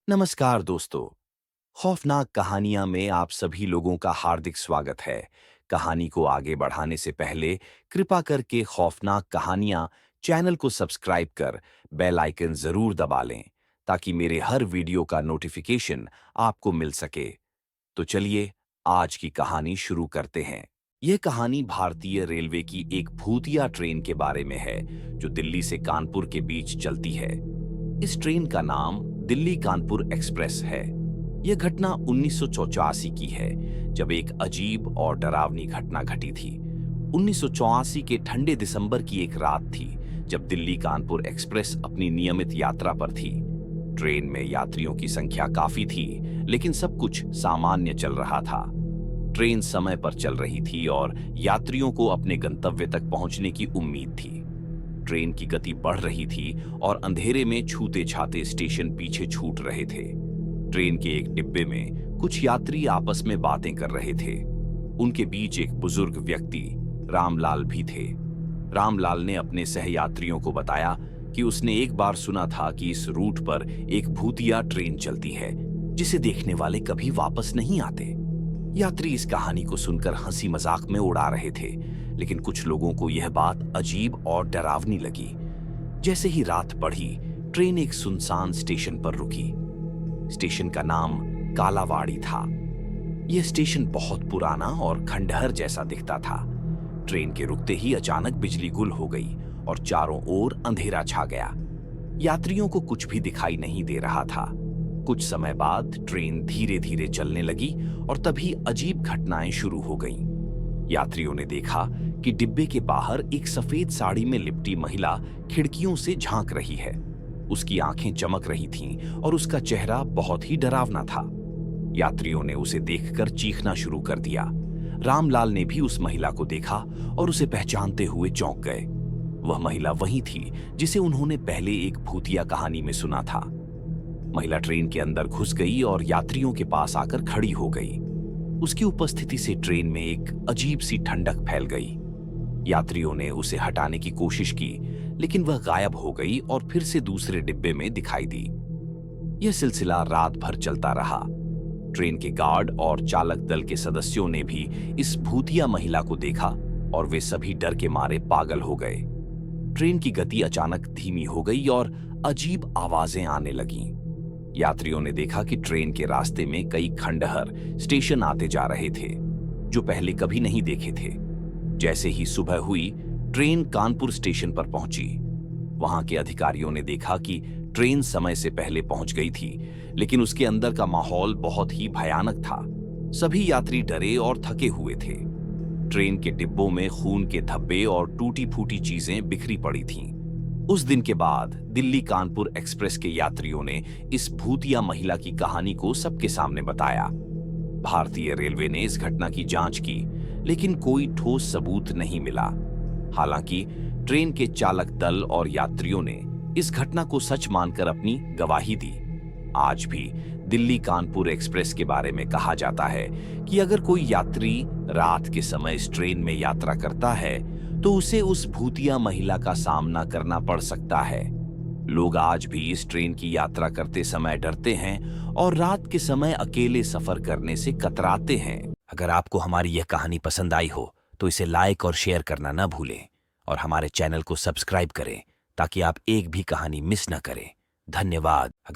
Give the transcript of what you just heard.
नमस्कार दोस्तों। खौफनाक कहानियां में आप सभी लोगों का हार्दिक स्वागत है। कहानी को आगे बढ़ाने से पहले कृपा करके खौफनाक कहानियां चैनल को सब्सक्राइब कर बेल आइकन जरूर दबा लें ताकि मेरे हर वीडियो का नोटिफिकेशन आपको मिल सके। तो चलिए आज की कहानी शुरू करते हैं। यह कहानी भारतीय रेलवे की एक भूतिया ट्रेन के बारे में है जो दिल्ली से कानपुर के बीच चलती है। इस ट्रेन का नाम दिल्ली कानपुर एक्सप्रेस है। यह घटना 1984 की है जब एक अजीब और डरावनी घटना घटी थी। 1984 के ठंडे दिसंबर की एक रात थी जब दिल्ली कानपुर एक्सप्रेस अपनी नियमित यात्रा पर थी। ट्रेन में यात्रियों की संख्या काफी थी, लेकिन सब कुछ सामान्य चल रहा था। ट्रेन समय पर चल रही थी और यात्रियों को अपने गंतव्य तक पहुंचने की उम्मीद थी। ट्रेन की गति बढ़ रही थी और अंधेरे में छूते छाते स्टेशन पीछे छूट रहे थे। ट्रेन के एक डिब्बे में कुछ यात्री आपस में बातें कर रहे थे। उनके बीच एक बुजुर्ग व्यक्ति रामलाल भी थे। रामलाल ने अपने सहयात्रियों को बताया कि उसने एक बार सुना था कि इस रूट पर एक भूतिया ट्रेन चलती है जिसे देखने वाले कभी वापस नहीं आते। यात्री इस कहानी को सुनकर हंसी मजाक में उड़ा रहे थे, लेकिन कुछ लोगों को यह बात अजीब और डरावनी लगी। जैसे ही रात बढ़ी, ट्रेन एक सुनसान स्टेशन पर रुकी। स्टेशन का नाम कालावाड़ी था। यह स्टेशन बहुत पुराना और खंडहर जैसा दिखता था। ट्रेन के रुकते ही अचानक बिजली गुल हो गई और चारों ओर अंधेरा छा गया। यात्रियों को कुछ भी दिखाई नहीं दे रहा था। कुछ समय बाद ट्रेन धीरे धीरे चलने लगी और तभी अजीब घटनाएं शुरू हो गईं। यात्रियों ने देखा कि डिब्बे के बाहर एक सफेद साड़ी में लिपटी महिला खिड़कियों से झांक रही है। उसकी आंखें चमक रही थीं और उसका चेहरा बहुत ही डरावना था। यात्रियों ने उसे देखकर चीखना शुरू कर दिया। रामलाल ने भी उस महिला को देखा और उसे पहचानते हुए चौंक गए। वह महिला वही थी जिसे उन्होंने पहले एक भूतिया कहानी में सुना था। महिला ट्रेन के अंदर घुस गई और यात्रियों के पास आकर खड़ी हो गई। उसकी उपस्थिति से ट्रेन में एक अजीब सी ठंडक फैल गई। यात्रियों ने उसे हटाने की कोशिश की, लेकिन वह गायब हो गई और फिर से दूसरे डिब्बे में दिखाई दी। यह सिलसिला रात भर चलता रहा। ट्रेन के गार्ड और चालक दल के सदस्यों ने भी इस भूतिया महिला को देखा और वे सभी डर के मारे पागल हो गए। ट्रेन की गति अचानक धीमी हो गई और अजीब आवाजें आने लगीं। यात्रियों ने देखा कि ट्रेन के रास्ते में कई खंडहर स्टेशन आते जा रहे थे जो पहले कभी नहीं देखे थे। जैसे ही सुबह हुई, ट्रेन कानपुर स्टेशन पर पहुंची। वहां के अधिकारियों ने देखा कि ट्रेन समय से पहले पहुंच गई थी, लेकिन उसके अंदर का माहौल बहुत ही भयानक था। सभी यात्री डरे और थके हुए थे। ट्रेन के डिब्बों में खून के धब्बे और टूटी फूटी चीजें बिखरी पड़ी थीं। उस दिन के बाद दिल्ली कानपुर एक्सप्रेस के यात्रियों ने इस भूतिया महिला की कहानी को सबके सामने बताया। भारतीय रेलवे ने इस घटना की जांच की, लेकिन कोई ठोस सबूत नहीं मिला। हालांकि ट्रेन के चालक दल और यात्रियों ने इस घटना को सच मानकर अपनी गवाही दी। आज भी दिल्ली कानपुर एक्सप्रेस के बारे में कहा जाता है कि अगर कोई यात्री रात के समय इस ट्रेन में यात्रा करता है तो उसे उस भूतिया महिला का सामना करना पड़ सकता है। लोग आज भी इस ट्रेन की यात्रा करते समय डरते हैं और रात के समय अकेले सफर करने से कतराते हैं। अगर आपको हमारी यह कहानी पसंद आई हो तो इसे लाइक और शेयर करना न भूलें और हमारे चैनल को सब्सक्राइब करें ताकि आप एक भी कहानी मिस न करें। धन्यवाद।